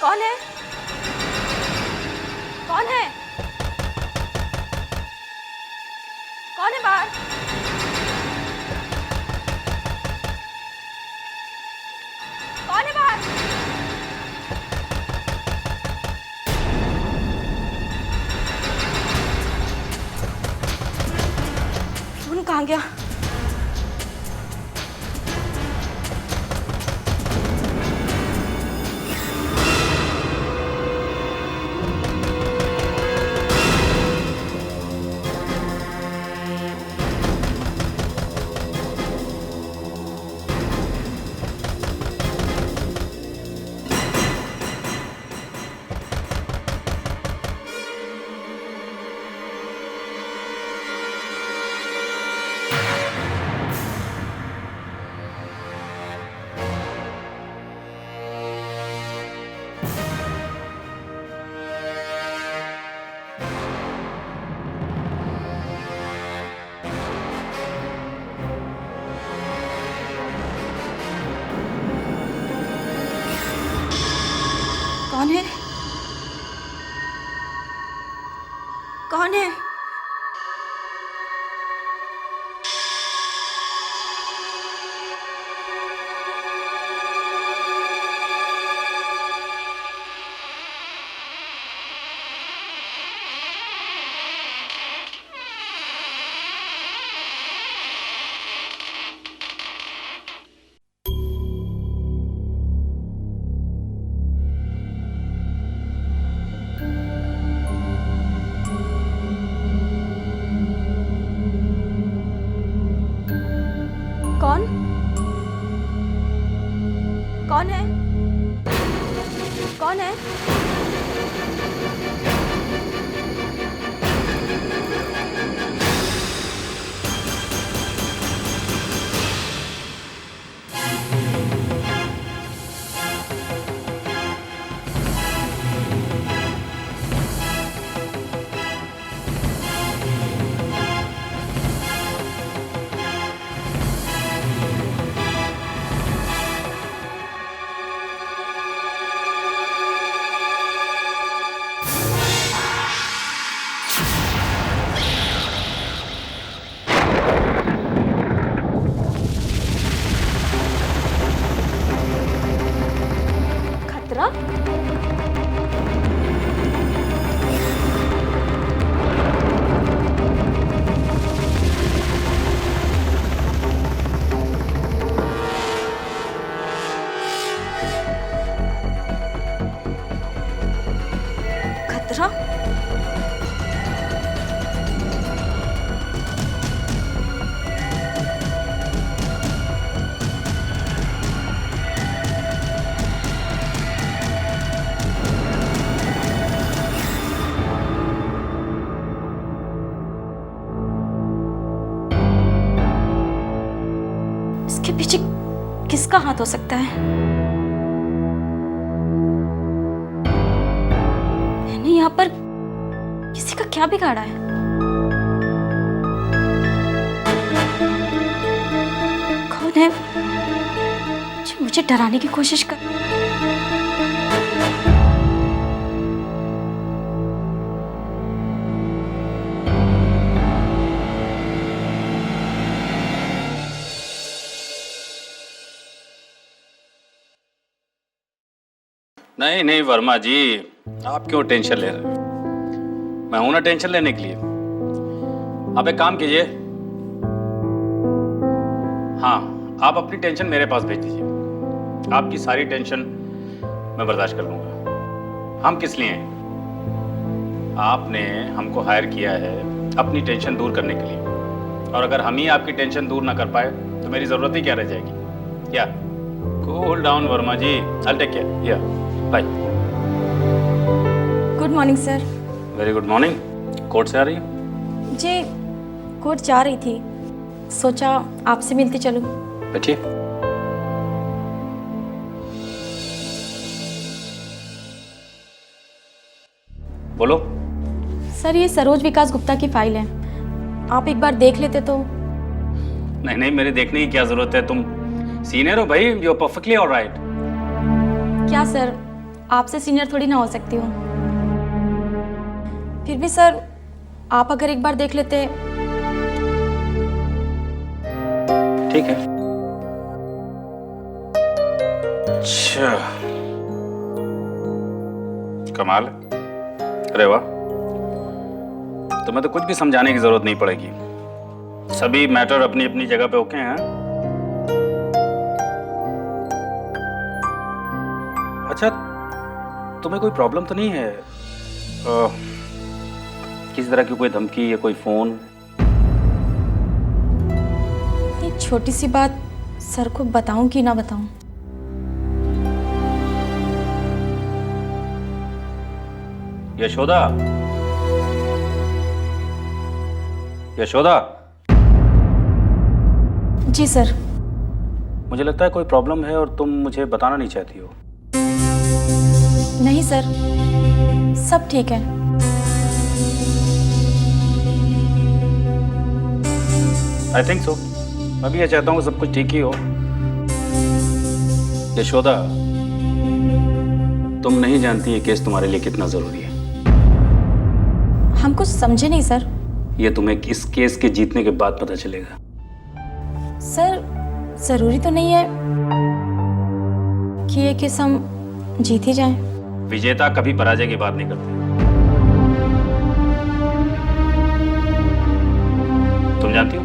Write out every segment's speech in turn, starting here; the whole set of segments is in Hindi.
कौन है? कौन है? कौन है बाहर? कौन है बाहर? फोन कहाँ गया? कौन है? कौन है? कौन? कौन है? कौन है? खतरा? खतरा? इसके पीछे किसका हाथ हो सकता है? मैंने यहाँ पर किसी का क्या बिगाड़ा है? कौन है जो मुझे डराने की कोशिश कर? नहीं नहीं वर्मा जी, आप क्यों टेंशन ले रहे हैं? मैं हूं ना टेंशन लेने के लिए। आप एक काम कीजिए, हाँ, आप अपनी टेंशन मेरे पास भेज दीजिए। आपकी सारी टेंशन मैं बर्दाश्त कर लूंगा। हम किस लिए हैं? आपने हमको हायर किया है अपनी टेंशन दूर करने के लिए, और अगर हम ही आपकी टेंशन दूर ना कर पाए तो मेरी जरूरत ही क्या रह जाएगी? या cool down Verma ji, I take care. या bye. Good morning sir. Very good morning. Court से आ रही है? जी कोर्ट जा रही थी, सोचा आपसे मिलती चलूं। बैठिए। बोलो। सर ये सरोज विकास गुप्ता की फाइल है, आप एक बार देख लेते तो। नहीं नहीं, मेरे देखने की क्या जरूरत है? तुम सीनियर हो भाई, यू आर परफेक्टली ऑलराइट। क्या सर, आपसे सीनियर थोड़ी ना हो सकती हूँ। फिर भी सर, आप अगर एक बार देख लेते। ठीक है। अच्छा, कमाल है। अरे वाह, तुम्हें तो कुछ भी समझाने की जरूरत नहीं पड़ेगी। सभी मैटर अपनी अपनी जगह पे ओके हैं। अच्छा, तुम्हें कोई प्रॉब्लम तो नहीं है? किसी तरह की कोई धमकी या कोई फोन? ये छोटी सी बात सर को बताऊं कि ना बताऊं? यशोदा, यशोदा। जी सर। मुझे लगता है कोई प्रॉब्लम है और तुम मुझे बताना नहीं चाहती हो। नहीं सर, सब ठीक है। I think so. मैं भी ये चाहता हूँ सब कुछ ठीक ही हो। यशोदा, तुम नहीं जानती ये केस तुम्हारे लिए कितना जरूरी है। हम कुछ समझे नहीं सर। ये तुम्हें इस केस के जीतने के बाद पता चलेगा। सर, जरूरी तो नहीं है कि ये केस हम जीत ही जाएं। विजेता कभी पराजय की बात नहीं करते। तुम जानती हो,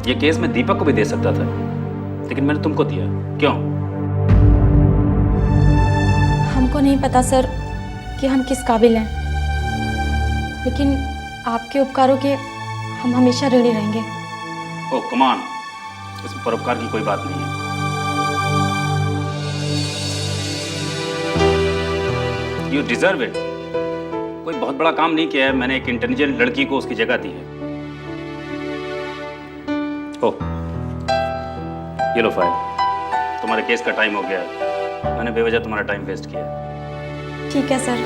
ये केस मैं दीपक को भी दे सकता था, लेकिन मैंने तुमको दिया। क्यों? हमको नहीं पता सर कि हम किस काबिल हैं, लेकिन आपके उपकारों के हम हमेशा ऋणी रहेंगे। ओह कम ऑन, इसमें परोपकार की कोई बात नहीं है। You deserve it. कोई बहुत बड़ा काम नहीं किया है मैंने, एक इंटेलिजेंट लड़की को उसकी जगह दी है। ओह, ये लो फाइल। तुम्हारे केस का टाइम हो गया है, मैंने बेवजह तुम्हारा टाइम वेस्ट किया। ठीक है सर।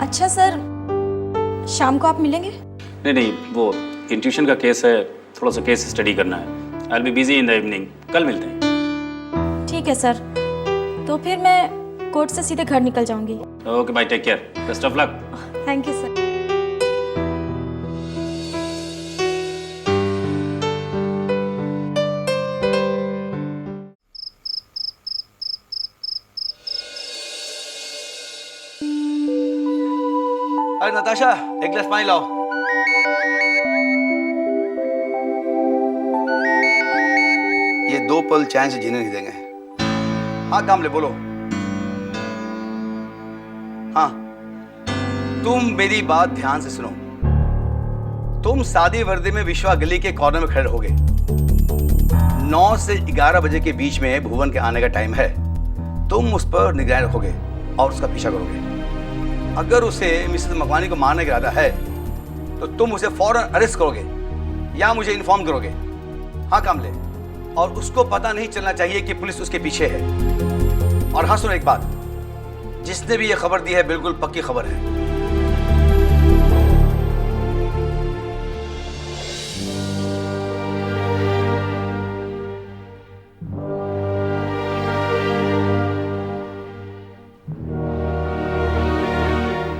अच्छा सर, शाम को आप मिलेंगे? नहीं नहीं, वो इंट्यूशन का केस है, थोड़ा सा केस स्टडी करना है। I will be busy in the evening. कल मिलते हैं। ठीक है सर, तो फिर मैं कोर्ट से सीधे घर निकल जाऊंगी। Okay bye, take care, best of luck. Thank you sir. अरे नताशा, एक गिलास पानी लाओ। ये 2 पल चैन से जीने नहीं देंगे। हाँ कामले, बोलो। हाँ, तुम मेरी बात ध्यान से सुनो। तुम सादी वर्दी में विश्वा गली के कॉर्नर में खड़े रहोगे। 9 से 11 बजे के बीच में भुवन के आने का टाइम है। तुम उस पर निगरानी रखोगे और उसका पीछा करोगे। अगर उसे मिसेस मकवानी को मारने का इरादा है तो तुम उसे फौरन अरेस्ट करोगे या मुझे इन्फॉर्म करोगे। हाँ कामले, और उसको पता नहीं चलना चाहिए कि पुलिस उसके पीछे है। और हाँ सुनो एक बात, जिसने भी ये खबर दी है बिल्कुल पक्की खबर है।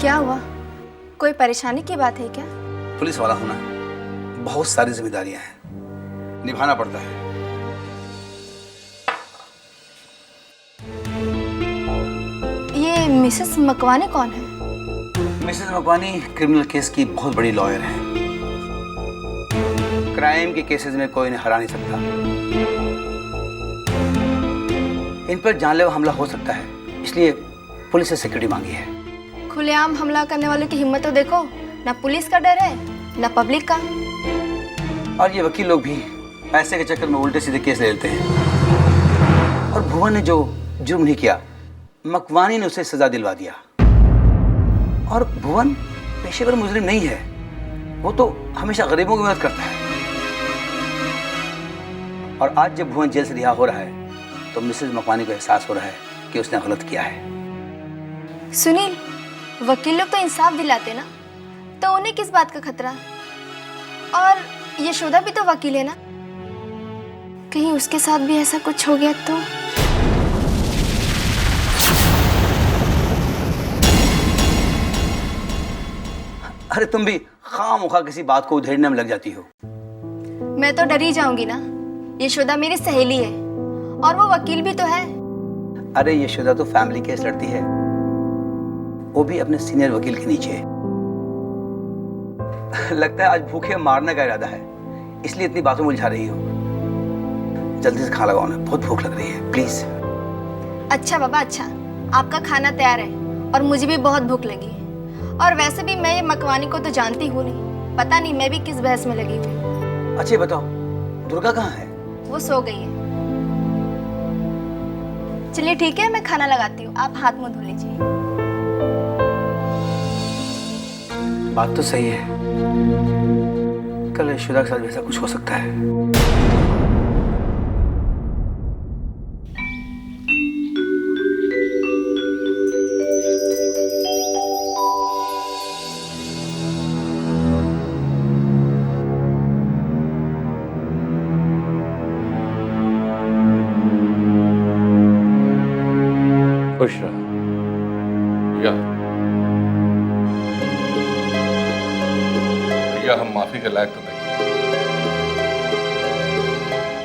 क्या हुआ? कोई परेशानी की बात है क्या? पुलिस वाला होना बहुत सारी जिम्मेदारियां हैं, निभाना पड़ता है। ये मिसेस मकवानी कौन है? मिसेस मकवानी क्रिमिनल केस की बहुत बड़ी लॉयर है। क्राइम के केसेस में कोई इन्हें हरा नहीं सकता। इन पर जानलेवा हमला हो सकता है, इसलिए पुलिस से सिक्योरिटी मांगी है। खुलेआम हमला करने वालों की हिम्मत तो देखो। ना पुलिस का डर है, ना पब्लिक का। और ये वकील लोग भी पैसे के चक्कर में उल्टे सीधे केस ले लेते हैं। और भुवन ने जो जुर्म नहीं किया, मकवानी ने उसे सजा दिलवा दिया। और भुवन पेशेवर मुजरिम नहीं है, वो तो हमेशा गरीबों की मदद करता है। और आज जब भुवन जेल से रिहा हो रहा है तो मिसेस मकवानी को एहसास हो रहा है कि उसने गलत किया है। सुनील, वकील लोग तो इंसाफ दिलाते ना, तो उन्हें किस बात का खतरा? और यशोदा भी तो वकील है ना, कहीं उसके साथ भी ऐसा कुछ हो गया तो? अरे तुम भी खामोखा किसी बात को उधेड़ने में लग जाती हो। मैं तो डर ही जाऊंगी ना, यशोदा मेरी सहेली है और वो वकील भी तो है। अरे यशोदा तो फैमिली केस लड़ती है, वो भी अपने सीनियर वकील के नीचे। लगता है आज भूखे मारने का इरादा है, इसलिए इतनी बातों में उलझा रही हो। जल्दी से खा लगाओ ना, बहुत भूख लग रही है, प्लीज। अच्छा बाबा अच्छा, आपका खाना तैयार है और मुझे भी बहुत भूख लगी है। और वैसे भी मैं ये मकवानी को तो जानती हूँ नहीं, पता नहीं मैं भी किस बहस में लगी हुई। अच्छा बताओ, दुर्गा कहाँ है? वो सो गई है। चलिए ठीक है, मैं खाना लगाती हूँ, आप हाथ मुंह धो लीजिए। बात तो सही है, कल यशोदा के साथ वैसा कुछ हो सकता है। खुश रह भैया, हम माफी के लायक तो नहीं,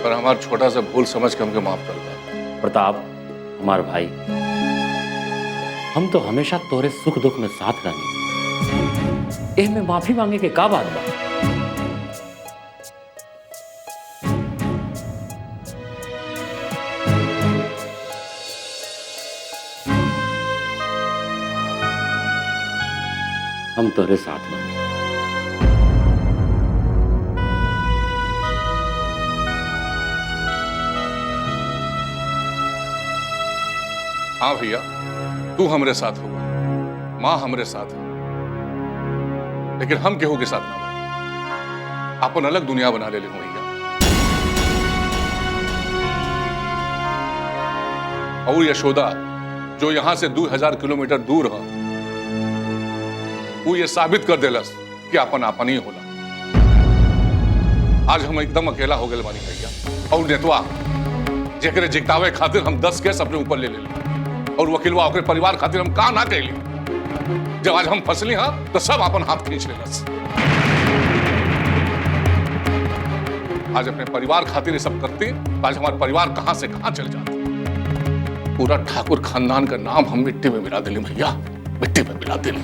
पर हमारा छोटा सा भूल समझ के हमको माफ कर दो। प्रताप हमार भाई, हम तो हमेशा तोरे सुख दुख में साथ रहनी, एह में माफी मांगे के का बात बा? हम तोरे साथ बानी। हाँ भैया, तू हमरे साथ होगा, माँ हमरे साथ है, लेकिन हम केहू के साथ ना बने, अपन अलग दुनिया बना ले भैया। और यशोदा जो यहां से 2000 किलोमीटर दूर है, वो ये साबित कर देलस कि अपन आपन ही होला। आज हम एकदम अकेला हो गए बानी भैया, और नेतवा जेकरे जितावे खातिर हम 10 केस अपने ऊपर ले ले, और वकीलवा ओकरे परिवार खातिर हम का ना कैली। जब आज हम फंसली हाँ तो सब अपन हाथ खींच लेलस। आज अपने परिवार खातिर ये सब करती, आज हमारा परिवार कहां से कहां चल जाता। पूरा ठाकुर खानदान का नाम हम मिट्टी में मिला दिली भैया, मिट्टी में मिला दिली।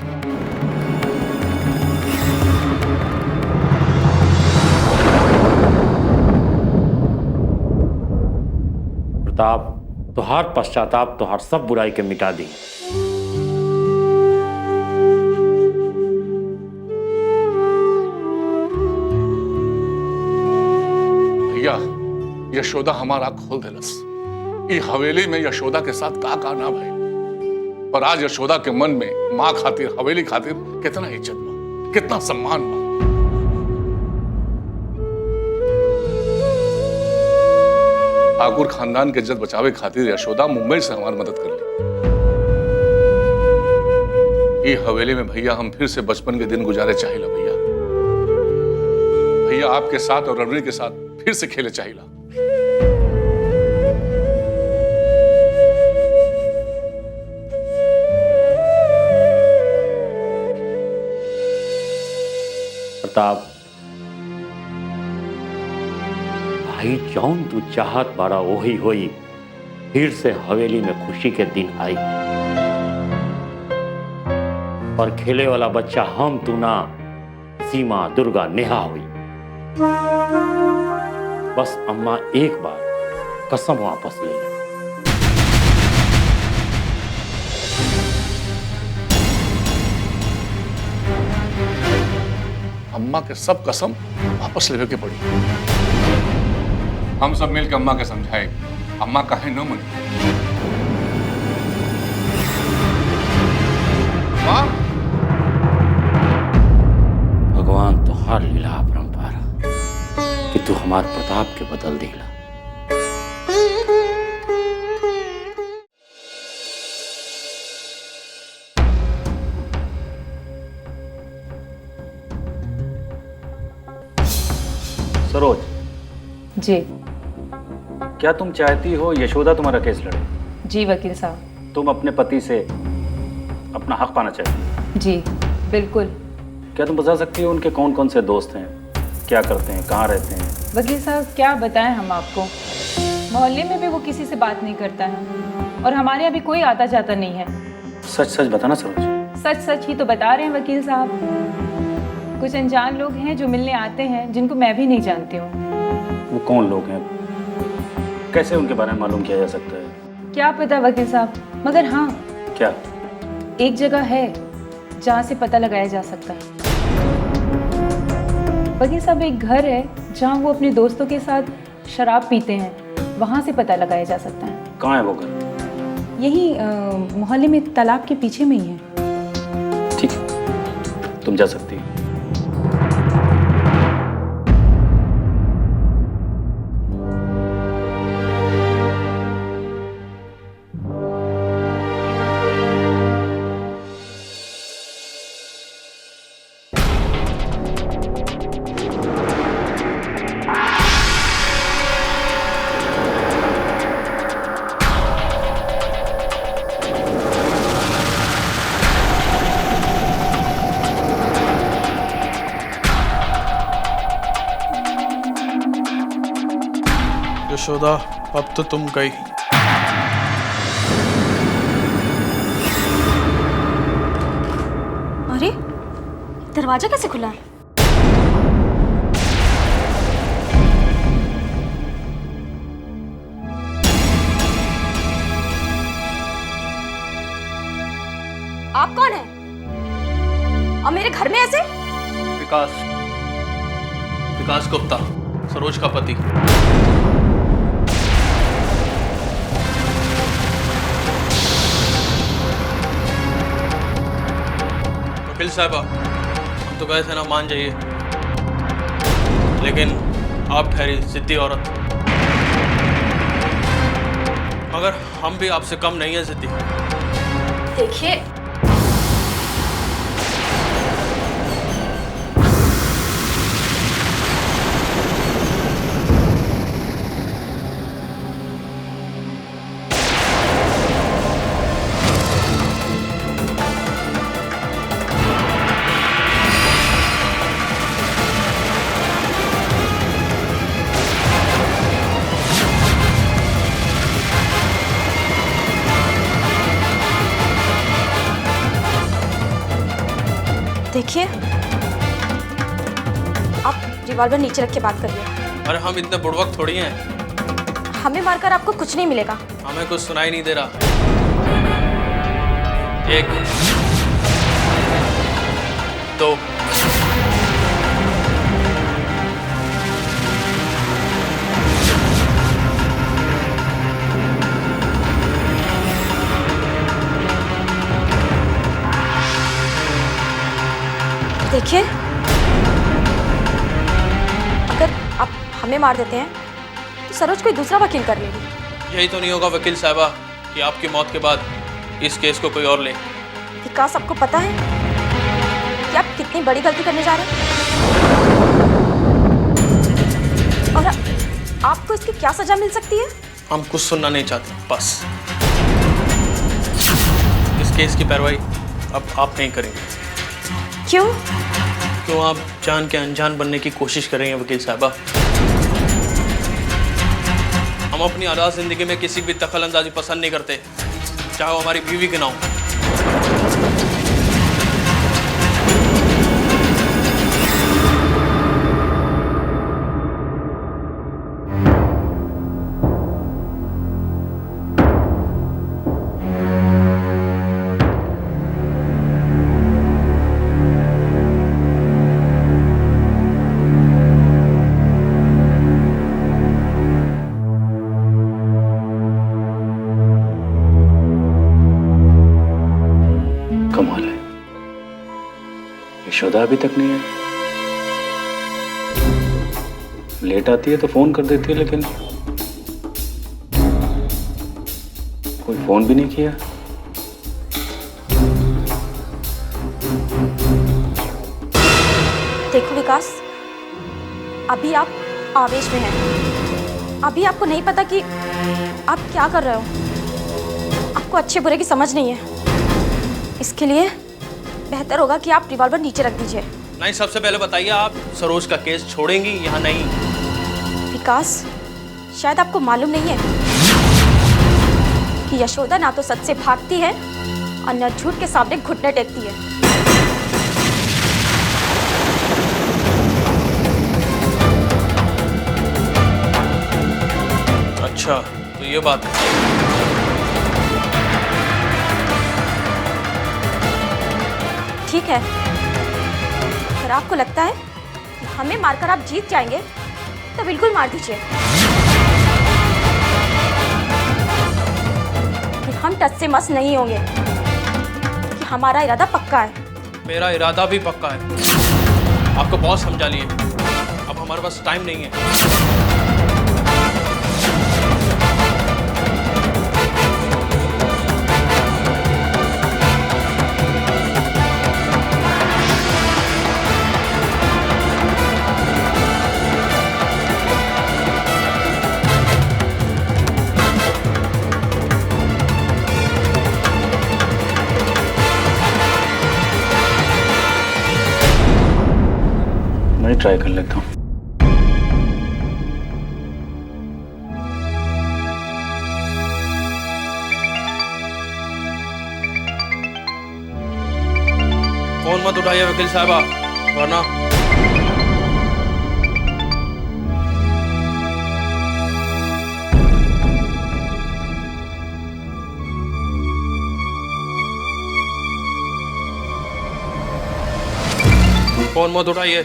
प्रताप, तुहार पश्चाताप तुहार सब बुराई के मिटा दी। भैया, यशोदा हमारा खोल देलस। ई हवेली में यशोदा के साथ का ना भाई, पर आज यशोदा के मन में माँ खातिर, हवेली खातिर कितना इज्जत बा, कितना सम्मान बा। ठाकुर खानदान के इज्जत बचावे खातिर यशोदा मुंबई से हमारी मदद कर ली। ये हवेली में भैया हम फिर से बचपन के दिन गुजारे चाहिए भैया। भैया आपके साथ और रणवीर के साथ फिर से खेले चाहिए। प्रताप भाई, जौन तू चाहत बारा वही होई, फिर से हवेली में खुशी के दिन आई। और खेले वाला बच्चा हम तू ना, सीमा, दुर्गा, नेहा हुई। बस अम्मा एक बार कसम वापस ले ले। अम्मा के सब कसम वापस लेवे के पड़ी। हम सब मिलकर अम्मा के समझाए, अम्मा कहे न मनी। माँ, भगवान तुहार लीला अपरंपार कि तू हमार प्रताप के बदल देला। सरोज जी क्या तुम चाहती हो यशोदा तुम्हारा केस लड़े? जी वकील साहब। तुम अपने पति से अपना हक पाना चाहती हो? जी बिल्कुल। क्या तुम बता सकती हो उनके कौन कौन से दोस्त हैं, क्या करते हैं, कहाँ रहते हैं? वकील साहब क्या बताएं हम आपको, मोहल्ले में भी वो किसी से बात नहीं करता है और हमारे यहाँ भी कोई आता जाता नहीं है। सच सच बताना सरोज। सच सच ही तो बता रहे हैं वकील साहब। कुछ अनजान लोग हैं जो मिलने आते हैं जिनको मैं भी नहीं जानती हूँ। वो कौन लोग हैं, कैसे उनके बारे में मालूम किया जा सकता है? क्या पता वकील साहब, मगर हाँ क्या? एक जगह है जहाँ से पता लगाया जा सकता है। वकील साहब एक घर है जहाँ वो अपने दोस्तों के साथ शराब पीते हैं, वहाँ से पता लगाया जा सकता है। कहाँ है वो घर? यही मोहल्ले में तालाब के पीछे में ही है। ठीक है, तुम जा सकती हो। यशोदा, अब तो तुम गई। अरे दरवाजा कैसे खुला है? आप कौन है और मेरे घर में ऐसे? विकास गुप्ता, सरोज का पति। वकील साहब, हम तो गए थे ना, मान जाइए, लेकिन आप ठहरी जिद्दी औरत। मगर हम भी आपसे कम नहीं है जिद्दी। देखिए देखिए आप रिवॉल्वर नीचे रख के बात करिए। अरे हम इतने बुड़वक थोड़ी हैं। हमें मारकर आपको कुछ नहीं मिलेगा। हमें कुछ सुनाई नहीं दे रहा। एक, दो, देखिए अगर आप हमें मार देते हैं तो सरोज कोई दूसरा वकील कर लेगी। यही तो नहीं होगा वकील साहबा कि आपकी मौत के बाद इस केस को कोई और ले। विकास, आपको पता है कि आप कितनी बड़ी गलती करने जा रहे हैं और आपको इसकी क्या सजा मिल सकती है? हम कुछ सुनना नहीं चाहते, बस। इस केस की पैरवाई अब आप नहीं करेंगे। क्यों? क्यों आप जान के अनजान बनने की कोशिश कर रही हैं वकील साहबा। हम अपनी आज़ाद जिंदगी में किसी भी दखल अंदाजी पसंद नहीं करते, चाहे वो हमारी बीवी के ना हो। कमाल है, यशोदा अभी तक नहीं है। लेट आती है तो फोन कर देती है, लेकिन कोई फोन भी नहीं किया। देखो विकास, अभी आप आवेश में हैं। अभी आपको नहीं पता कि आप क्या कर रहे हो। आपको अच्छे बुरे की समझ नहीं है। इसके लिए बेहतर होगा कि आप रिवॉल्वर नीचे रख दीजिए। नहीं, सबसे पहले बताइए आप सरोज का केस छोड़ेंगी या नहीं? विकास, शायद आपको मालूम नहीं है कि यशोदा ना तो सच से भागती है और न झूठ के सामने घुटने टेकती है। अच्छा, तो ये बात है। ठीक है, अगर आपको लगता है कि हमें मारकर आप जीत जाएंगे तो बिल्कुल मार दीजिए। कि हम टस से मस नहीं होंगे, कि हमारा इरादा पक्का है। मेरा इरादा भी पक्का है। आपको बहुत समझा लिए, अब हमारे पास टाइम नहीं है। मैं ट्राई कर लेता हूँ। फोन मत उठाइए वकील साहबा, वरना फोन मत उठाइए।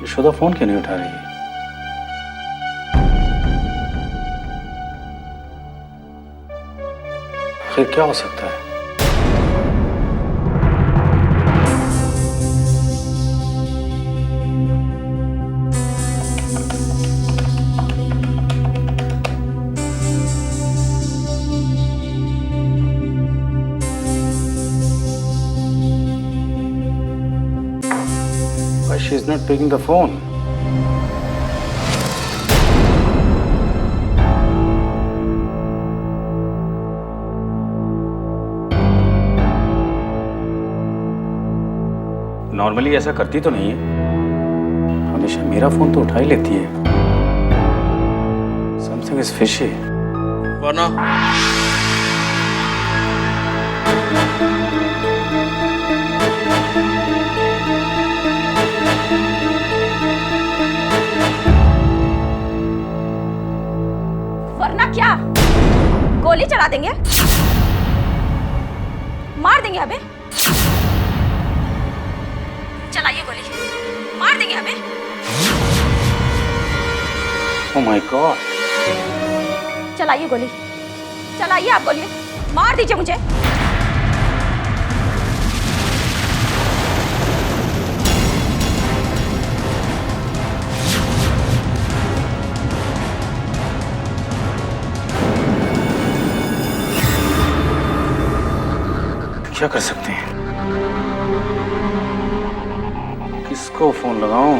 यशोदा फोन क्यों नहीं उठा रही है? आखिर क्या हो सकता है? Why she is not picking the phone? Normally ऐसा करती तो नहीं है, हमेशा मेरा फोन तो उठा ही लेती है। Something is fishy. वरना वरना क्या? गोली चला देंगे, मार देंगे हमें। चलाइए गोली, मार देंगे हमें। Oh my God! चलाइए गोली, चलाइए आप गोली, मार दीजिए मुझे। क्या कर सकते हैं? किसको फोन लगाऊं?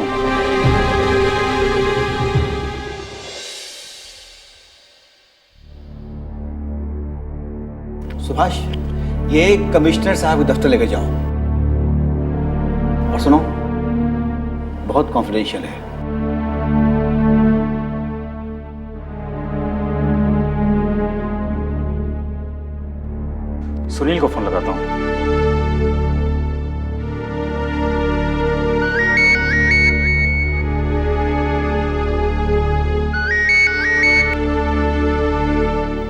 सुभाष, ये कमिश्नर साहब के दफ्तर लेकर जाओ। और सुनो, बहुत कॉन्फिडेंशियल है। सुनील को फोन लगाता हूँ।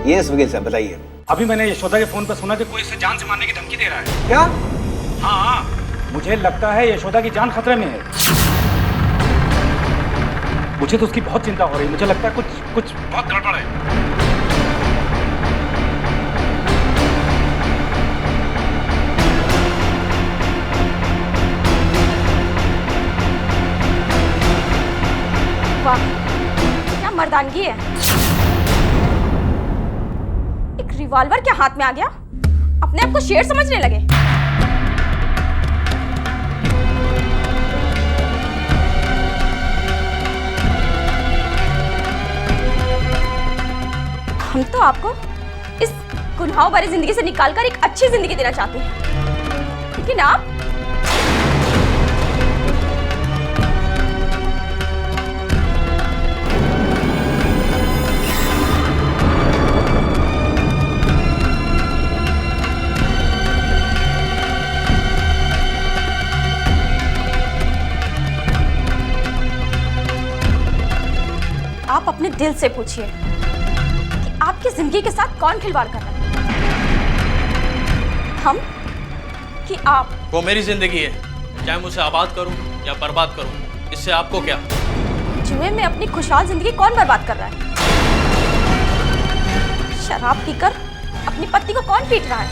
यस वकील साहब, बताइए। अभी मैंने यशोदा के फोन पर सुना कि कोई इसे जान से मारने की धमकी दे रहा है। क्या? हाँ, मुझे लगता है यशोदा की जान खतरे में है। मुझे तो उसकी बहुत चिंता हो रही है। मुझे लगता है कुछ बहुत गड़बड़ है। वाह, क्या मर्दानगी है। एक रिवॉल्वर क्या हाथ में आ गया, अपने आप को शेर समझने लगे। हम तो आपको इस गुनाहों भरी जिंदगी से निकालकर एक अच्छी जिंदगी देना चाहते हैं, लेकिन आप आप अपने दिल से पूछिए कि आपकी जिंदगी के साथ कौन खिलवाड़ कर रहा है, हम कि आप? वो मेरी जिंदगी है, चाहे मैं उसे आबाद करूं या बर्बाद करूं, इससे आपको क्या? जुए में अपनी खुशहाल जिंदगी कौन बर्बाद कर रहा है? शराब पीकर अपनी पत्नी को कौन पीट रहा है?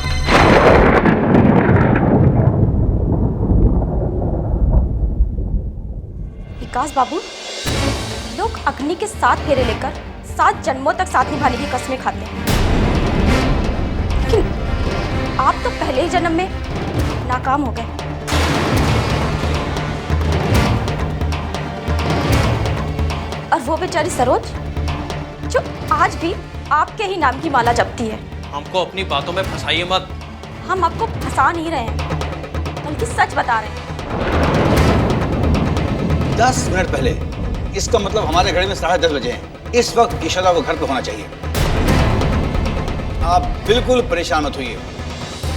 विकास बाबू, लोग अग्नि के 7 फेरे लेकर 7 जन्मों तक साथ निभाने की कस्में खाते हैं, लेकिन आप तो पहले ही जन्म में नाकाम हो गए। और वो बेचारी सरोज जो आज भी आपके ही नाम की माला जपती है। हमको अपनी बातों में फंसाइए मत। हम आपको फंसा नहीं रहे हैं, बल्कि सच बता रहे हैं। 10 मिनट पहले, इसका मतलब हमारे घड़ी में 10:30 बजे हैं। इस वक्त यशोदा को घर पे होना चाहिए। आप बिल्कुल परेशान मत होइए,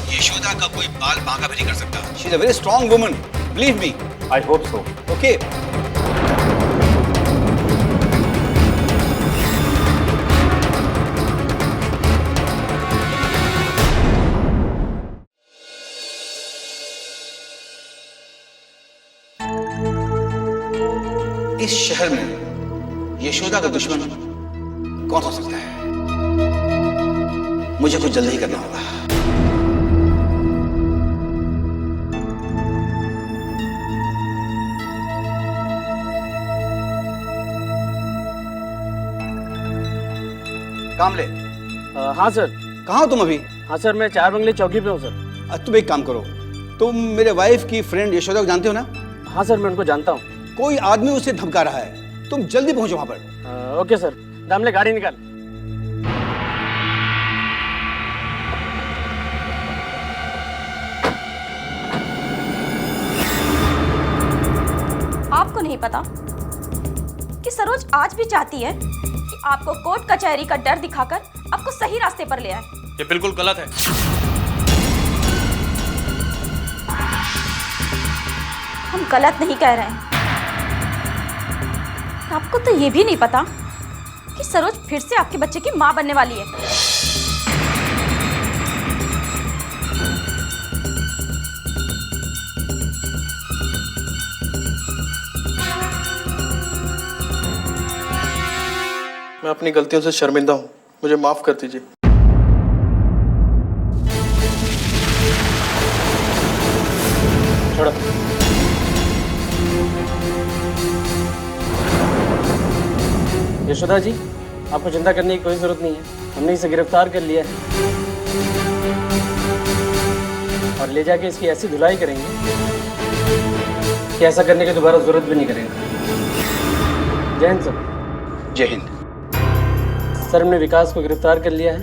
यशोदा का कोई बाल बांका भी नहीं कर सकता। She is a very strong woman, believe me. I hope so. Okay. इस शहर में यशोदा का दुश्मन कौन हो सकता है? मुझे कुछ जल्दी ही करना होगा। कामले। हाँ सर। कहाँ हो तुम अभी? हाँ सर, मैं 4 बंगले चौकी पे हूँ सर। तुम एक काम करो, तुम मेरे वाइफ की फ्रेंड यशोदा को जानते हो ना? हाँ सर, मैं उनको जानता हूँ। कोई आदमी उसे धमका रहा है, तुम जल्दी पहुंचो वहां पर। Okay sir. दामले गाड़ी निकाल। आपको नहीं पता कि सरोज आज भी चाहती है कि आपको कोर्ट कचहरी का डर दिखाकर आपको सही रास्ते पर ले आए। ये बिल्कुल गलत है। हम गलत नहीं कह रहे हैं। आपको तो ये भी नहीं पता कि सरोज फिर से आपके बच्चे की मां बनने वाली है। मैं अपनी गलतियों से शर्मिंदा हूँ, मुझे माफ कर दीजिए। छोड़ो। यशोदा जी, आपको चिंता करने की कोई जरूरत नहीं है। हमने इसे गिरफ्तार कर लिया है और ले जाके इसकी ऐसी धुलाई करेंगे कि ऐसा करने की दोबारा जरूरत भी नहीं करेगा। जय हिंद सर। जय हिंद। सर, हमने विकास को गिरफ्तार कर लिया है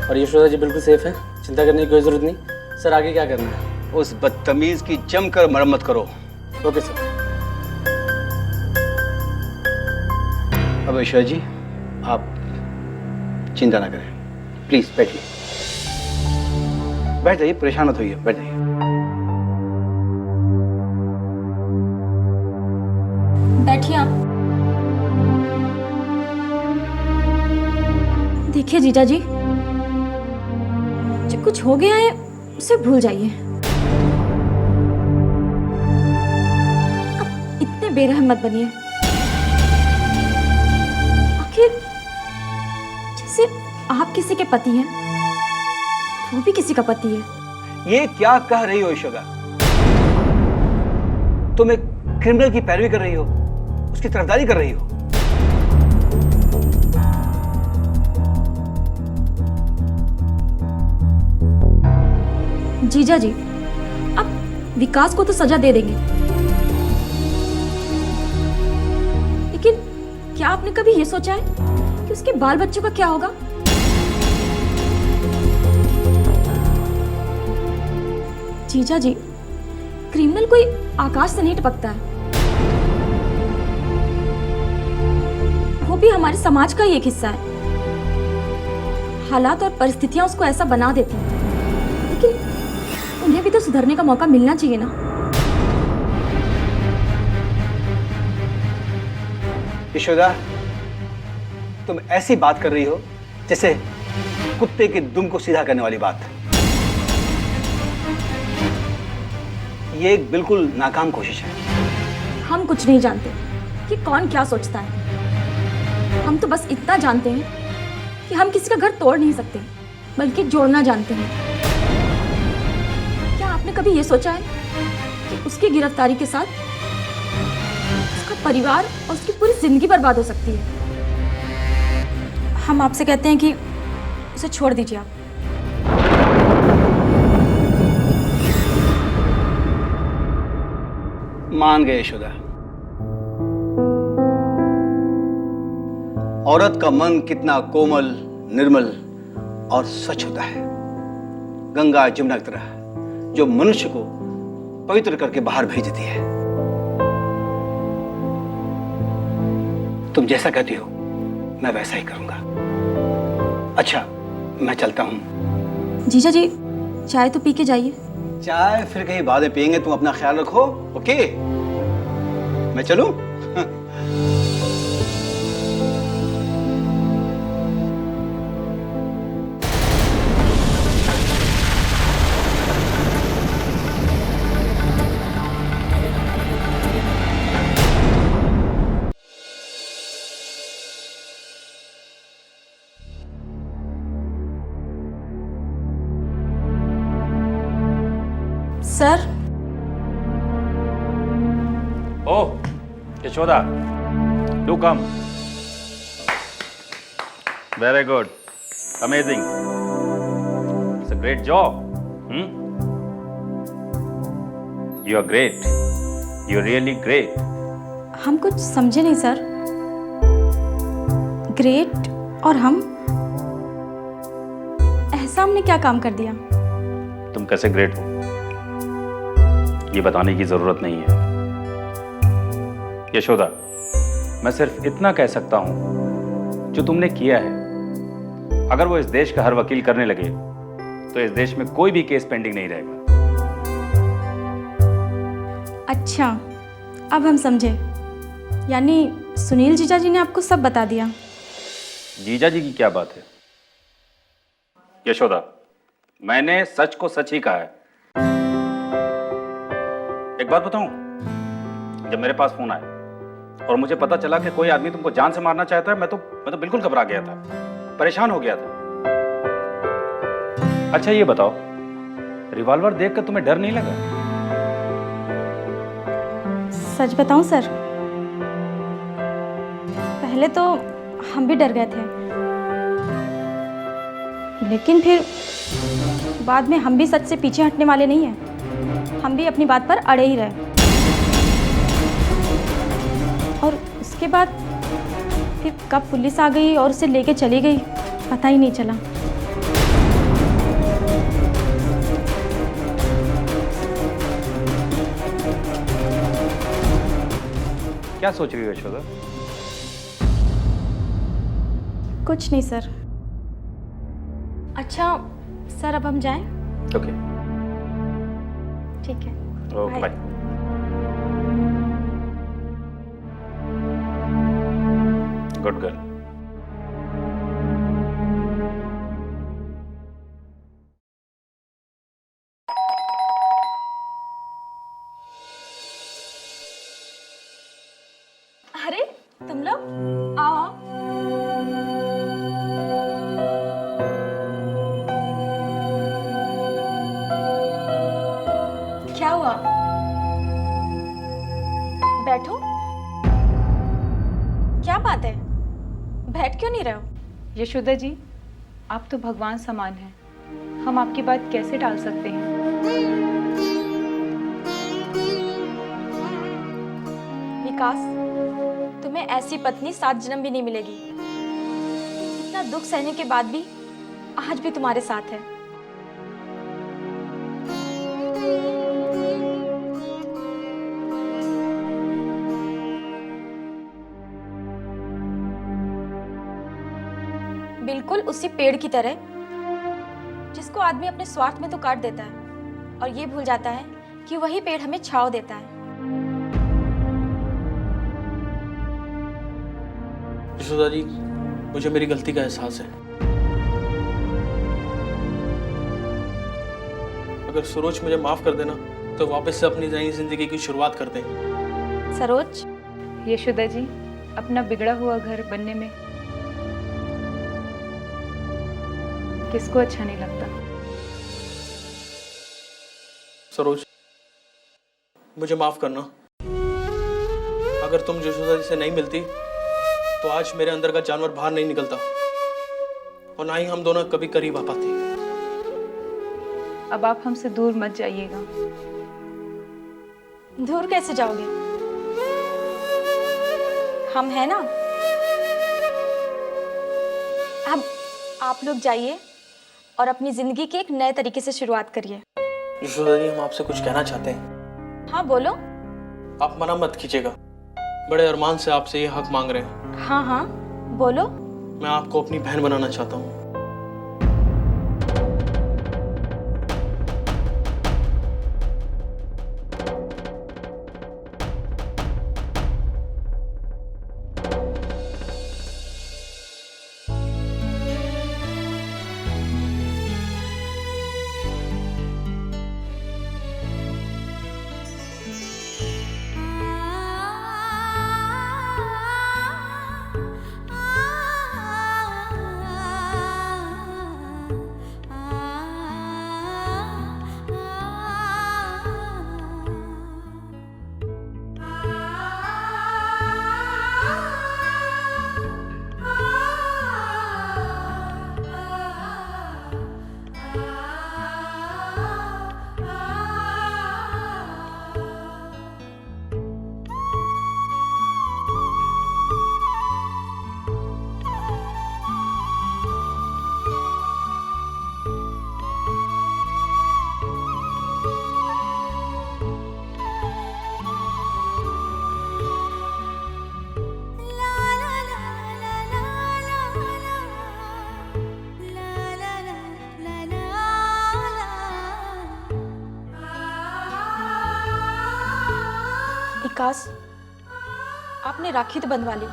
और यशोदा जी बिल्कुल सेफ है, चिंता करने की कोई जरूरत नहीं। सर, आगे क्या करना है? उस बदतमीज की जमकर मरम्मत करो। Okay sir. अब यशोदा जी, आप चिंता ना करें, प्लीज बैठिए। बैठ जाइए, परेशान मत होइए, बैठ जाइए। बैठिए आप। देखिए जीजा जी, जो कुछ हो गया है उसे भूल जाइए। अब इतने बेरहम मत बनिए। आखिर जैसे आप किसी के पति हैं, वो भी किसी का पति है। ये क्या कह रही हो यशोदा? तुम एक क्रिमिनल की पैरवी कर रही हो, उसकी तरफदारी कर रही हो। जीजा जी, अब विकास को तो सजा दे देंगे, लेकिन क्या आपने कभी ये सोचा है कि उसके बाल बच्चों का क्या होगा? जीजा जी, क्रिमिनल कोई आकाश से नहीं टपकता है, वो भी हमारे समाज का ही एक हिस्सा है। हालात और परिस्थितियां उसको ऐसा बना देती हैं, लेकिन उन्हें भी तो सुधरने का मौका मिलना चाहिए ना। यशोदा, तुम ऐसी बात कर रही हो जैसे कुत्ते के दुम को सीधा करने वाली बात। ये एक बिल्कुल नाकाम कोशिश है। हम कुछ नहीं जानते कि कौन क्या सोचता है। हम तो बस इतना जानते हैं कि हम किसी का घर तोड़ नहीं सकते, बल्कि जोड़ना जानते हैं। क्या आपने कभी ये सोचा है कि उसकी गिरफ्तारी के साथ उसका परिवार और उसकी पूरी जिंदगी बर्बाद हो सकती है? हम आपसे कहते हैं कि उसे छोड़ दीजिए आप। मान गए यशोदा। औरत का मन कितना कोमल, निर्मल और स्वच्छ होता है, गंगा जमुना की तरह, जो मनुष्य को पवित्र करके बाहर भेज देती है। तुम जैसा कहती हो मैं वैसा ही करूंगा। अच्छा, मैं चलता हूं। जीजा जी, चाय तो पी के जाइए। चाय फिर कहीं बाद में पियेंगे, तुम अपना ख्याल रखो। ओके, मैं चलूं? Sir, oh Yashoda, do come. Very good, amazing, it's a great job. You are great, you are really great. हम कुछ समझे नहीं सर। ग्रेट और हम? ऐसा हमने क्या काम कर दिया? तुम कैसे ग्रेट हो ये बताने की जरूरत नहीं है यशोदा। मैं सिर्फ इतना कह सकता हूं, जो तुमने किया है, अगर वो इस देश का हर वकील करने लगे तो इस देश में कोई भी केस पेंडिंग नहीं रहेगा। अच्छा, अब हम समझे। यानी सुनील जीजा जी ने आपको सब बता दिया। जीजा जी की क्या बात है यशोदा, मैंने सच को सच ही कहा है। एक बात बताऊं, जब मेरे पास फोन आया और मुझे पता चला कि कोई आदमी तुमको जान से मारना चाहता है, मैं तो बिल्कुल घबरा गया था, परेशान हो गया था। अच्छा ये बताओ, रिवॉल्वर देखकर तुम्हें डर नहीं लगा? सच बताऊं सर, पहले तो हम भी डर गए थे, लेकिन फिर बाद में हम भी सच से पीछे हटने वाले नहीं हैं। हम भी अपनी बात पर अड़े ही रहे। और उसके बाद फिर कब पुलिस आ गई और उसे लेके चली गई, पता ही नहीं चला। क्या सोच रही हो यशोदा? कुछ नहीं सर। अच्छा सर, अब हम जाएं? ओके, ठीक है, ओके, बाय। Good girl. अरे तुम लोग आओ आओ। क्या हुआ? बैठो। क्या बात है, बैठ क्यों नहीं रहे हो? यशोदा जी, आप तो भगवान समान हैं, हम आपकी बात कैसे टाल सकते हैं? विकास, तुम्हें ऐसी पत्नी 7 जन्म भी नहीं मिलेगी। इतना दुख सहने के बाद भी आज भी तुम्हारे साथ है। बिल्कुल उसी पेड़ की तरह जिसको आदमी अपने स्वार्थ में तो काट देता है और ये भूल जाता है कि वही पेड़ हमें छांव देता है। यशोदा जी, मुझे मेरी गलती का एहसास है। अगर सरोज मुझे माफ कर देना तो वापस से अपनी नई जिंदगी की शुरुआत कर दें। सरोज, यशोदा जी, अपना बिगड़ा हुआ घर बनने में किसको अच्छा नहीं लगता। सरोज, मुझे माफ करना। अगर तुम यशोदा जी से नहीं मिलती तो आज मेरे अंदर का जानवर बाहर नहीं निकलता और ना ही हम दोनों कभी करीब आ पाते। अब आप हमसे दूर मत जाइएगा। दूर कैसे जाओगे? हम हैं ना। अब आप लोग जाइए और अपनी जिंदगी के एक नए तरीके से शुरुआत करिए। यशोदा जी, हम आपसे कुछ कहना चाहते हैं। हाँ बोलो। आप मना मत कीजिएगा, बड़े अरमान से आपसे ये हक मांग रहे हैं। हाँ हाँ बोलो। मैं आपको अपनी बहन बनाना चाहता हूँ। विकास, आपने राखी तो बंधवा ली,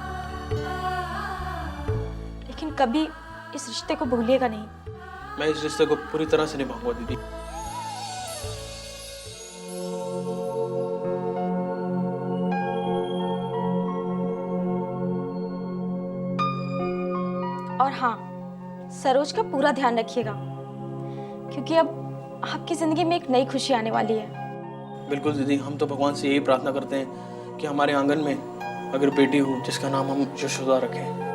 लेकिन कभी इस रिश्ते को भूलिएगा नहीं। मैं इस रिश्ते को पूरी तरह से निभाऊंगा दीदी। और हाँ, सरोज का पूरा ध्यान रखिएगा, क्योंकि अब आपकी जिंदगी में एक नई खुशी आने वाली है। बिल्कुल दीदी, हम तो भगवान से यही प्रार्थना करते हैं कि हमारे आंगन में अगर बेटी हो जिसका नाम हम यशोदा रखें।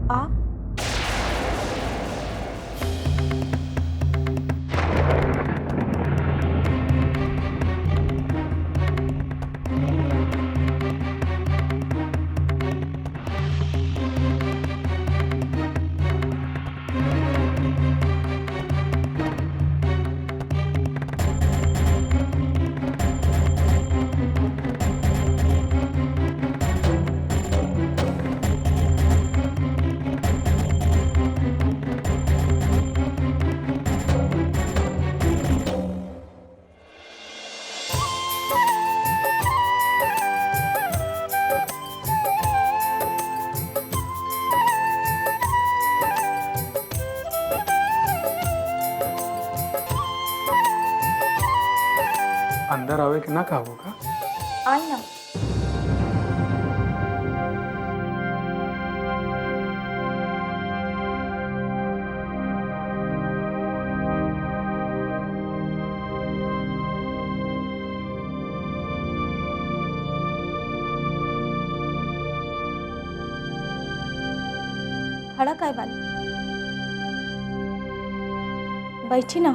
आप अंदर आवे कि ना कहो का? आई ना। खड़ा काय वाली? बैठी ना।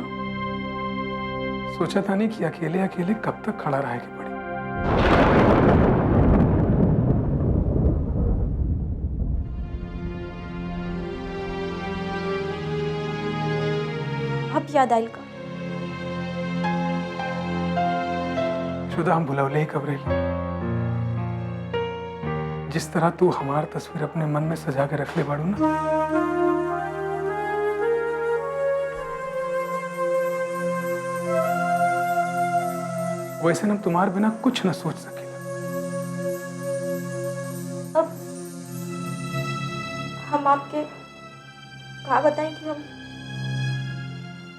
सोचा था नहीं कि अकेले अकेले कब तक खड़ा रहे के पड़ी। अब याद आयल का? शुदा हम भुलवले ही कब रही। जिस तरह तू हमार तस्वीर अपने मन में सजा के रख ले बाड़ू ना, वैसे हम तुम्हारे बिना कुछ न सोच सके। अब हम आपके कहा बताएं कि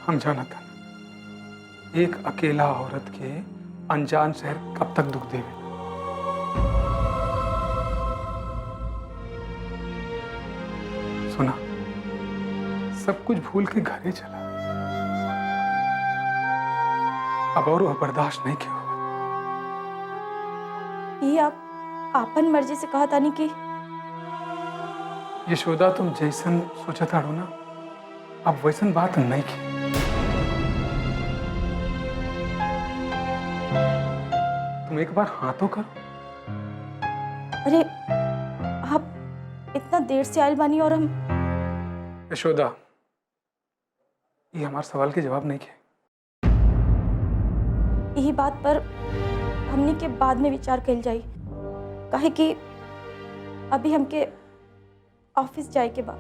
हम जाना था एक अकेला औरत के अनजान शहर कब तक दुख देवे। सुना, सब कुछ भूल के घरे चला। अब और वह बर्दाश्त नहीं किया। ये आप आपन मर्जी से कहा था नहीं कि यशोदा तुम जैसन सोचा था ना, अब वैसन बात नहीं की। तुम एक बार हाँ तो करो। अरे आप इतना देर से आयल बानी और हम। यशोदा, ये हमारे सवाल के जवाब नहीं किए। यही बात पर हमने के बाद में विचार कल जाई, काहे कि अभी हमके ऑफिस जाए के बाद।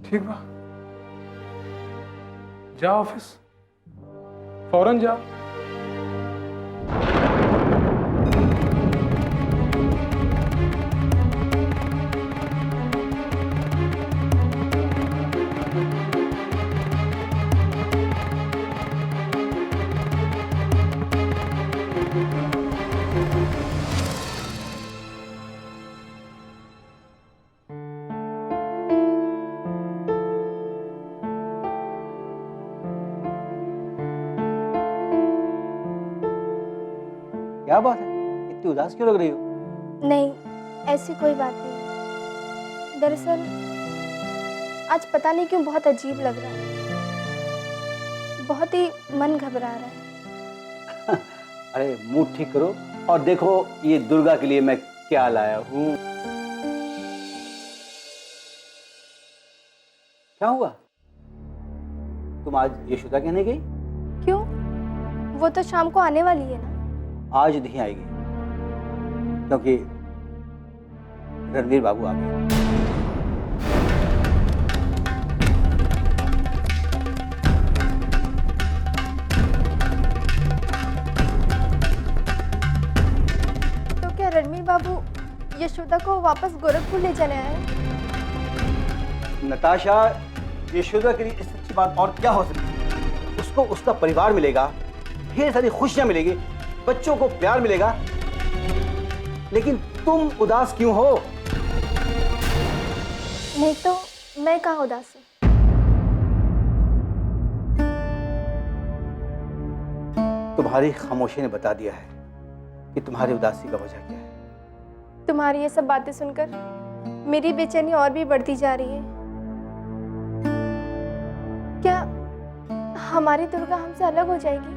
ठीक बा, जा ऑफिस, फौरन जा। क्या बात है, इतनी उदास क्यों लग रही हो? नहीं, ऐसी कोई बात नहीं। दरअसल आज पता नहीं क्यों बहुत अजीब लग रहा है, बहुत ही मन घबरा रहा है। अरे मूड ठीक करो और देखो ये दुर्गा के लिए मैं क्या लाया हूँ। क्या हुआ? तुम आज यशोदा कहने गई? क्यों? वो तो शाम को आने वाली है ना। आज नहीं आएगी क्योंकि रणवीर बाबू आ गए। तो क्या रणवीर बाबू यशोदा को वापस गोरखपुर ले जाने आए? नताशा, यशोदा के लिए इस अच्छी बात और क्या हो सकती है? उसको उसका परिवार मिलेगा, ढेर सारी खुशियां मिलेगी, बच्चों को प्यार मिलेगा, लेकिन तुम उदास क्यों हो? नहीं तो मैं कहाँ उदास हूँ। तुम्हारी खामोशी ने बता दिया है कि तुम्हारी उदासी का वजह क्या है। तुम्हारी ये सब बातें सुनकर मेरी बेचैनी और भी बढ़ती जा रही है। क्या हमारी दुर्गा हमसे अलग हो जाएगी?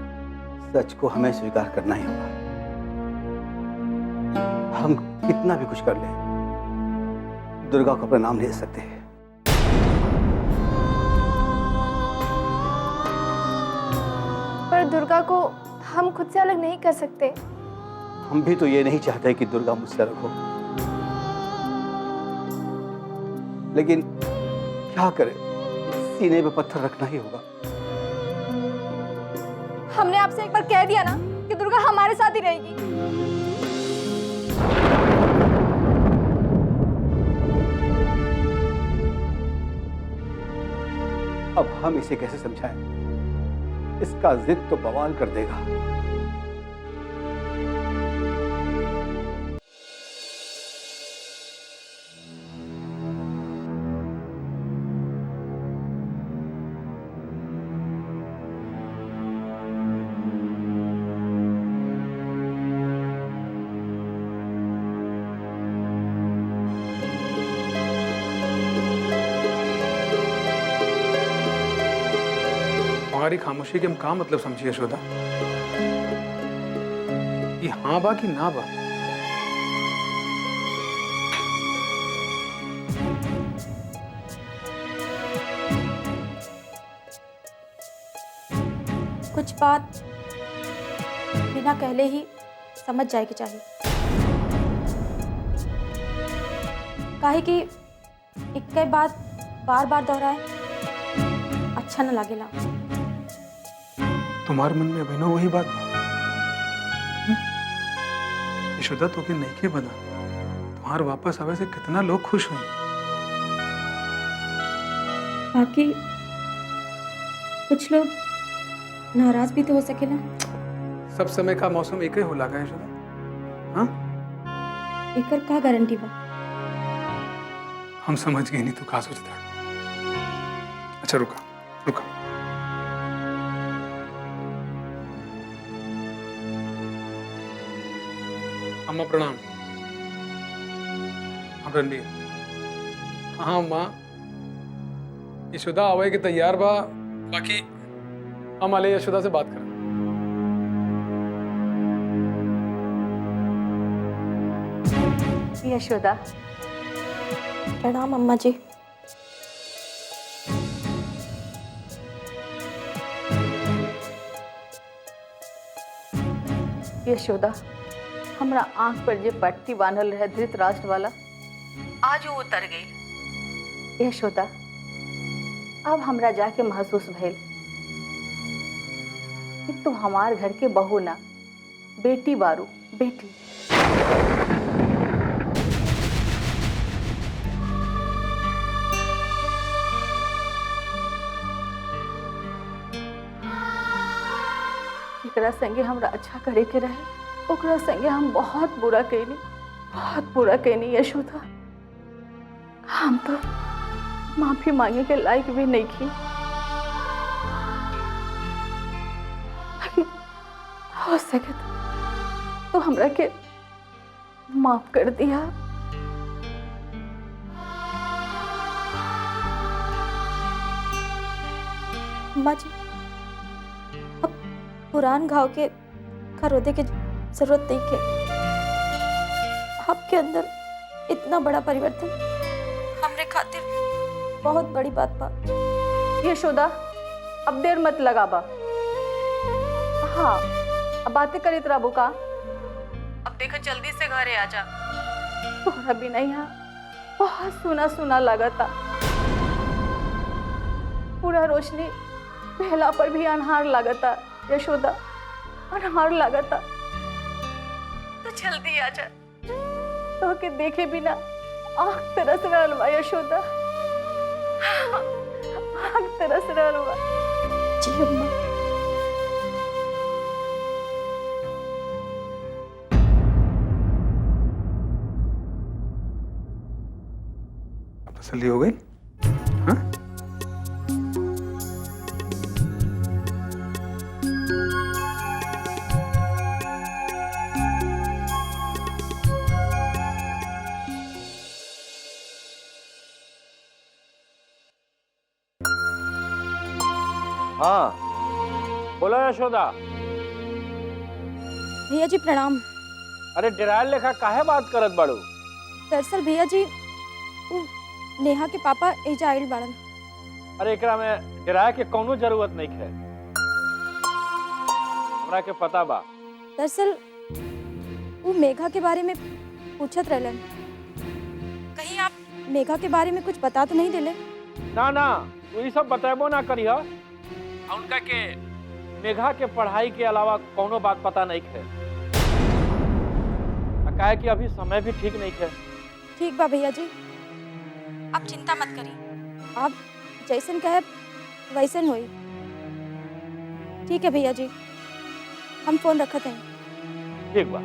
सच को हमें स्वीकार करना ही होगा। हम कितना भी कुछ कर लें, दुर्गा को अपना नाम ले सकते हैं। पर दुर्गा को हम खुद से अलग नहीं कर सकते। हम भी तो ये नहीं चाहते कि दुर्गा मुझसे अलग हो, लेकिन क्या करें, सीने पे पत्थर रखना ही होगा। हमने आपसे एक बार कह दिया ना कि दुर्गा हमारे साथ ही रहेगी। अब हम इसे कैसे समझाएं? इसका जिद तो बवाल कर देगा। तुम्हारी खामोशी के हम का मतलब समझिए यशोदा? ये हाँ बा कि ना बा? कुछ बात बिना कहले ही समझ जाए के चाहिए, काहे कि एक बात बार बार दोहराए अच्छा न लगेला। तुम्हारे मन में अभिनव वही बात बा? यशोदा तो के नहीं के बना, तुम्हारे वापस आवे से कितना लोग खुश हुए। बाकी कुछ लोग नाराज भी तो हो सकेला। सब समय का मौसम एक ही हो लगा यशोदा। हाँ, एकर का गारंटी बा? हम समझ गए नहीं तू का सोचता। अच्छा रुका रुका। अम्मा प्रणाम। हाँ रणबीर। हाँ माँ, यशोदा आवे के तैयार बा, बाकी हम आले यशोदा से बात करें। यशोदा, प्रणाम अम्मा जी। यशोदा, हमरा आंख पर जे पट्टी बांधल रहे धृतराष्ट्र वाला, आज वो उतर गई। यशोदा, अब हमरा जाके महसूस भइल कि तू हमार घर के बहू ना, बेटी बारू, बेटी। एकरा संगे हमरा अच्छा करे के रहे, ओकरा संगे हम बहुत बुरा कैनी, बहुत बुरा कैनी यशोदा। हम तो माफी मांगे के लायक भी नहीं थी। हो सके तो हमरा के माफ कर दिया। अम्मा जी, अब पुरान घाव के खरोदे की जरूरत नहीं है। आपके अंदर इतना बड़ा परिवर्तन हमरे खातिर बहुत बड़ी बात बा। यशोदा, अब देर मत लगाबा। हाँ, अब बातें करीत रहबो का? अब देखा जल्दी से घरे आ जा। तोहरा भी नहीं यहाँ बहुत सुना सुना लगता। पूरा रोशनी पहला पर भी अनहार लगता। यशोदा, अनहार लगता, तो जल्दी आ जा। तो के देखे बिना आँख तरस रहल बा यशोदा, आँख तरस रहल बा। जी अम्मा। अब तसल्ली हो गई? हाँ? हाँ, बोलो यशोदा। भैया जी प्रणाम। अरे डेरायल लेखा काहे बात करत बाड़ू? दरअसल भैया जी, वो नेहा के पापा एजा आइल बाड़न। अरे एकरा में डेराय के कौनो जरूरत नहीं है, हमरा के पता बा। दरअसल वो मेघा के बारे में पूछत रहलन। कहीं आप मेघा के बारे में कुछ बता तो नहीं दिले? ना ना, तू ये सब बताबो ना करिया। उनका के मेघा के पढ़ाई के अलावा कौनो बात पता नहीं है। काहे कि अभी समय भी ठीक नहीं है। ठीक बा भैया जी, आप चिंता मत करिए। आप जैसन कहे वैसन होई। ठीक है भैया जी, हम फोन रखते हैं। ठीक बा।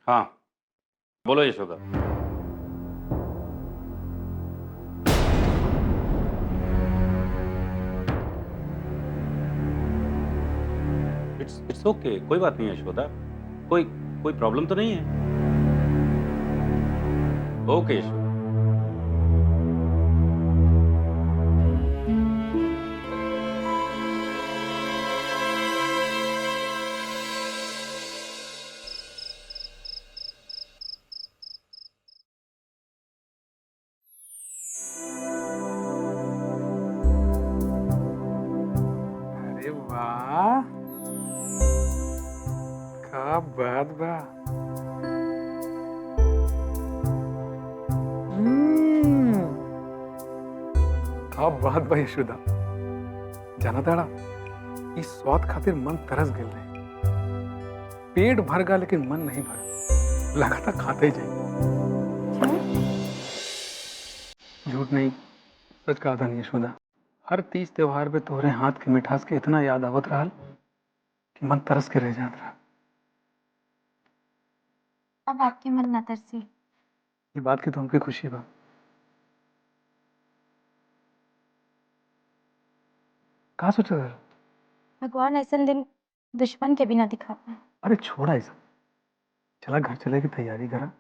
हाँ, बोलो यशोदा। इट्स ओके, कोई बात नहीं है यशोदा, कोई कोई प्रॉब्लम तो नहीं है। ओके यशोदा। अरे वाह, क्या बात बा। क्या बात बा यशोदा। जाना ताड़ा, इस स्वाद खातिर मन तरस गए रहे। पेट भर गया लेकिन मन नहीं भरा, लगा था खाते ही जाए। झूठ नहीं, सच कहा था यशोदा। हर तीज त्योहार पे तोहरे हाथ के मिठास के इतना याद आवत रहा कि मन तरस के रह जात रहा। अब आपके मन ना तरसी। ये बात की तो हमके खुशी बा। कहा सोचा था? भगवान ऐसा दिन दुश्मन के बिना दिखाता है। अरे छोड़ा ऐसा, चला घर चले की तैयारी करा,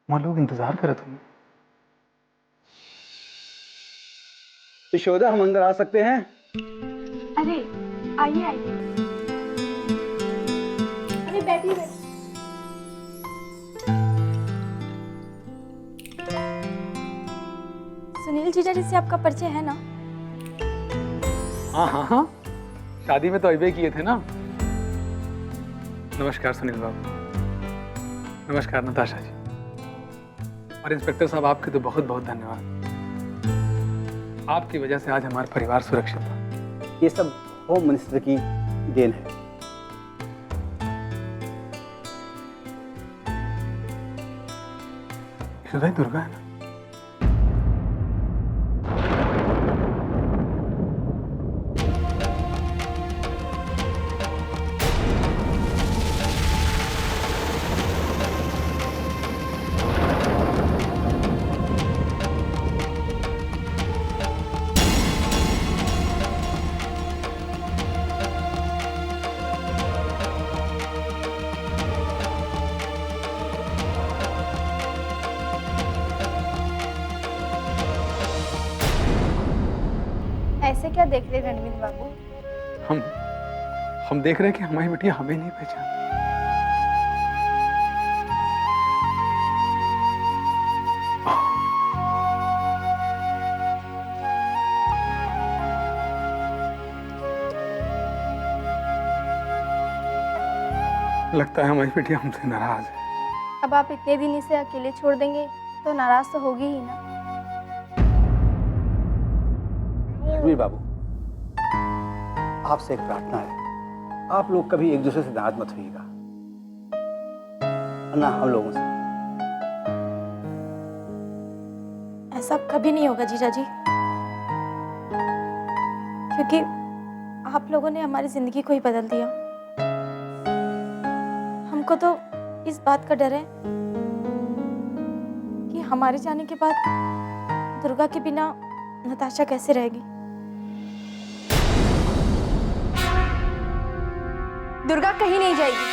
वहां लोग इंतजार करे तुम्हें। यशोदा, हम अंदर आ सकते हैं? अरे आइए आइए। अरे बैठिए बैठिए। सुनील जीजा जी से आपका परिचय है ना? हाँ हाँ हाँ, शादी में तो अबे किए थे ना। नमस्कार सुनील बाबू। नमस्कार नताशा जी। और इंस्पेक्टर साहब, आपके तो बहुत बहुत धन्यवाद। आपकी वजह से आज हमारा परिवार सुरक्षित है। ये सब होम मिनिस्टर की देन है। यशोदा दुर्गा है ना? ऐसे क्या देख रहे रणवीर बाबू? हम देख रहे हैं कि हमारी बेटियां हमें नहीं पहचान। लगता है हमारी बेटियां हमसे नाराज है। अब आप इतने दिन इसे अकेले छोड़ देंगे तो नाराज तो होगी ही ना। रणवीर बाबू, आपसे एक प्रार्थना है, आप लोग कभी एक दूसरे से नाराज मत होइएगा, ना हम लोगों से। ऐसा कभी नहीं होगा जीजा जी, क्योंकि आप लोगों ने हमारी जिंदगी को ही बदल दिया। हमको तो इस बात का डर है कि हमारे जाने के बाद दुर्गा के बिना नताशा कैसे रहेगी। दुर्गा कहीं नहीं जाएगी।